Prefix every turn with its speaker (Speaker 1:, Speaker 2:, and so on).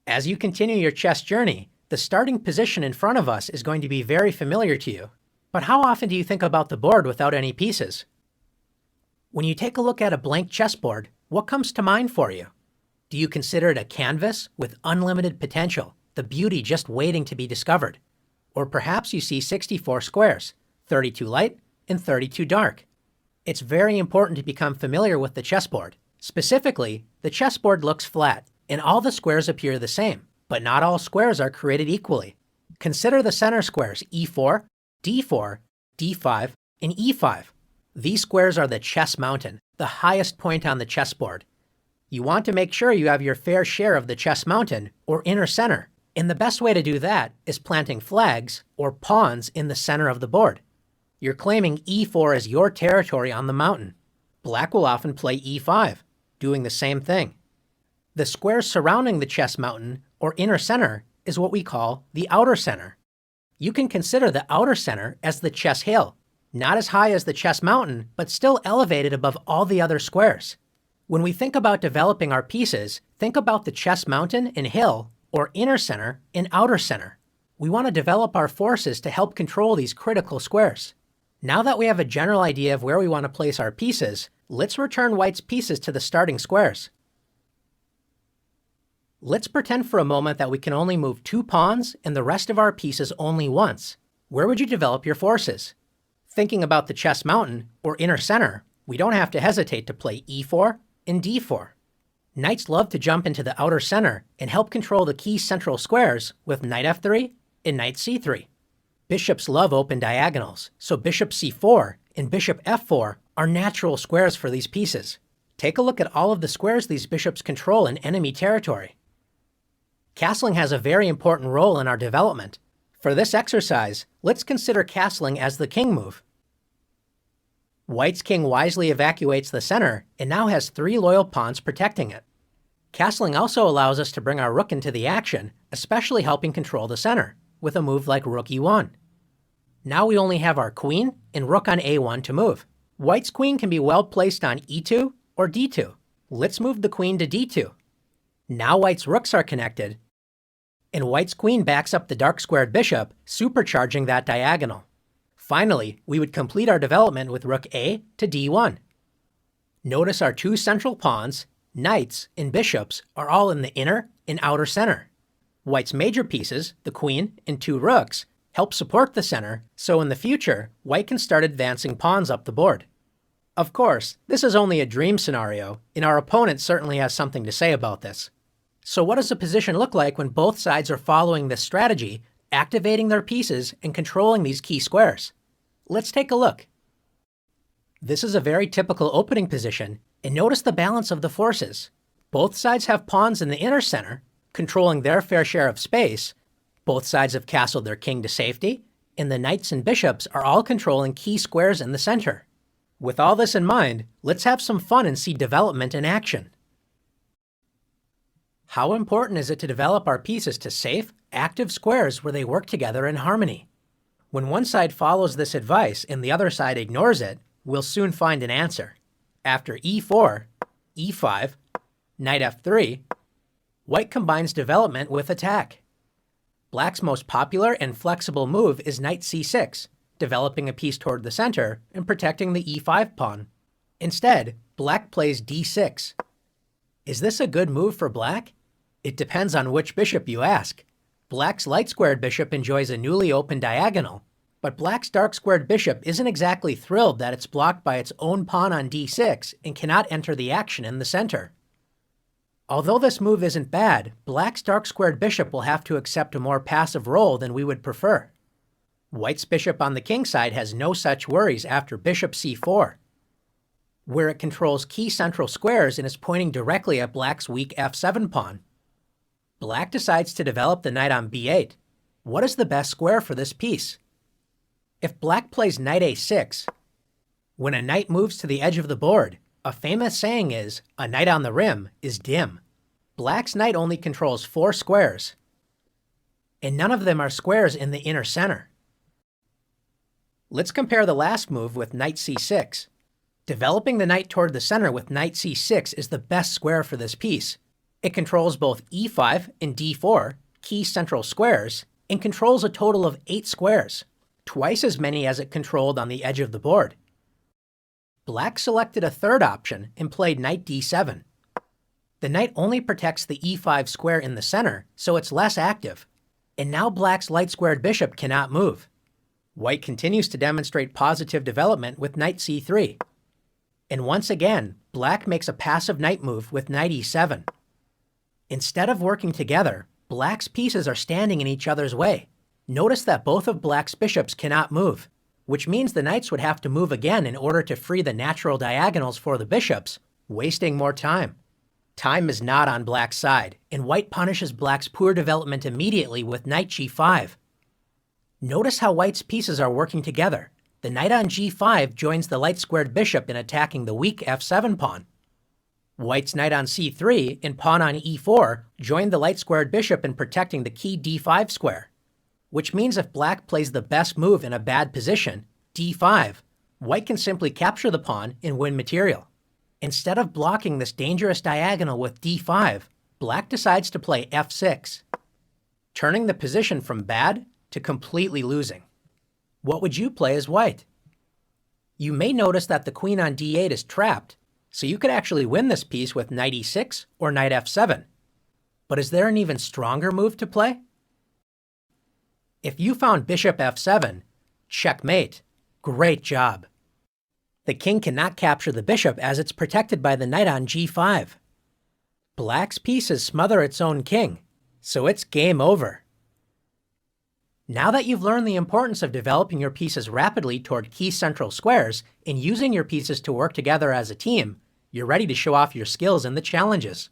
Speaker 1: As you continue your chess journey, the starting position in front of us is going to be very familiar to you. But how often do you think about the board without any pieces? When you take a look at a blank chessboard, what comes to mind for you? Do you consider it a canvas with unlimited potential, the beauty just waiting to be discovered? Or perhaps you see 64 squares, 32 light and 32 dark. It's very important to become familiar with the chessboard. Specifically, the chessboard looks flat, and all the squares appear the same, but not all squares are created equally. Consider the center squares E4, D4, D5, and E5. These squares are the chess mountain, the highest point on the chessboard. You want to make sure you have your fair share of the chess mountain, or inner center, and the best way to do that is planting flags, or pawns, in the center of the board. You're claiming E4 as your territory on the mountain. Black will often play E5, doing the same thing. The square surrounding the chess mountain, or inner center, is what we call the outer center. You can consider the outer center as the chess hill, not as high as the chess mountain, but still elevated above all the other squares. When we think about developing our pieces, think about the chess mountain and hill, or inner center and outer center. We want to develop our forces to help control these critical squares. Now that we have a general idea of where we want to place our pieces, let's return White's pieces to the starting squares. Let's pretend for a moment that we can only move 2 pawns and the rest of our pieces only once. Where would you develop your forces? Thinking about the chess mountain, or inner center, we don't have to hesitate to play E4 and D4. Knights love to jump into the outer center and help control the key central squares with knight F3 and knight C3. Bishops love open diagonals, so bishop C4 and bishop F4 are natural squares for these pieces. Take a look at all of the squares these bishops control in enemy territory. Castling has a very important role in our development. For this exercise, let's consider castling as the king move. White's king wisely evacuates the center and now has 3 loyal pawns protecting it. Castling also allows us to bring our rook into the action, especially helping control the center, with a move like rook E1. Now we only have our queen and rook on A1 to move. White's queen can be well placed on E2 or D2. Let's move the queen to D2. Now White's rooks are connected, and White's queen backs up the dark squared bishop, supercharging that diagonal. Finally, we would complete our development with rook A to D1. Notice our 2 central pawns, knights, and bishops are all in the inner and outer center. White's major pieces, the queen and 2 rooks, help support the center, so in the future, White can start advancing pawns up the board. Of course, this is only a dream scenario, and our opponent certainly has something to say about this. So what does the position look like when both sides are following this strategy, activating their pieces and controlling these key squares? Let's take a look. This is a very typical opening position, and notice the balance of the forces. Both sides have pawns in the inner center, controlling their fair share of space. Both sides have castled their king to safety, and the knights and bishops are all controlling key squares in the center. With all this in mind, let's have some fun and see development in action. How important is it to develop our pieces to safe, active squares where they work together in harmony? When one side follows this advice and the other side ignores it, we'll soon find an answer. After E4, E5, knight F3, White combines development with attack. Black's most popular and flexible move is knight C6, developing a piece toward the center and protecting the E5 pawn. Instead, Black plays D6. Is this a good move for Black? It depends on which bishop you ask. Black's light-squared bishop enjoys a newly opened diagonal, but Black's dark-squared bishop isn't exactly thrilled that it's blocked by its own pawn on D6 and cannot enter the action in the center. Although this move isn't bad, Black's dark-squared bishop will have to accept a more passive role than we would prefer. White's bishop on the king side has no such worries after bishop C4, where it controls key central squares and is pointing directly at Black's weak F7 pawn. Black decides to develop the knight on B8. What is the best square for this piece? If Black plays knight A6, when a knight moves to the edge of the board, a famous saying is, a knight on the rim is dim. Black's knight only controls 4 squares, and none of them are squares in the inner center. Let's compare the last move with knight C6. Developing the knight toward the center with knight C6 is the best square for this piece. It controls both e5 and d4, key central squares, and controls a total of 8 squares, twice as many as it controlled on the edge of the board. Black selected a third option and played knight d7. The knight only protects the e5 square in the center, so it's less active. And now Black's light-squared bishop cannot move. White continues to demonstrate positive development with knight c3. And once again, Black makes a passive knight move with knight e7. Instead of working together, Black's pieces are standing in each other's way. Notice that both of Black's bishops cannot move, which means the knights would have to move again in order to free the natural diagonals for the bishops, wasting more time. Time is not on Black's side, and White punishes Black's poor development immediately with knight g5. Notice how White's pieces are working together. The knight on g5 joins the light-squared bishop in attacking the weak f7 pawn. White's knight on c3 and pawn on e4 join the light-squared bishop in protecting the key d5 square, which means if Black plays the best move in a bad position, d5, White can simply capture the pawn and win material. Instead of blocking this dangerous diagonal with d5, Black decides to play f6, turning the position from bad to completely losing. What would you play as White? You may notice that the queen on d8 is trapped, so you could actually win this piece with knight e6 or knight f7. But is there an even stronger move to play? If you found bishop f7, checkmate. Great job. The king cannot capture the bishop as it's protected by the knight on g5. Black's pieces smother its own king, so it's game over. Now that you've learned the importance of developing your pieces rapidly toward key central squares and using your pieces to work together as a team, you're ready to show off your skills in the challenges.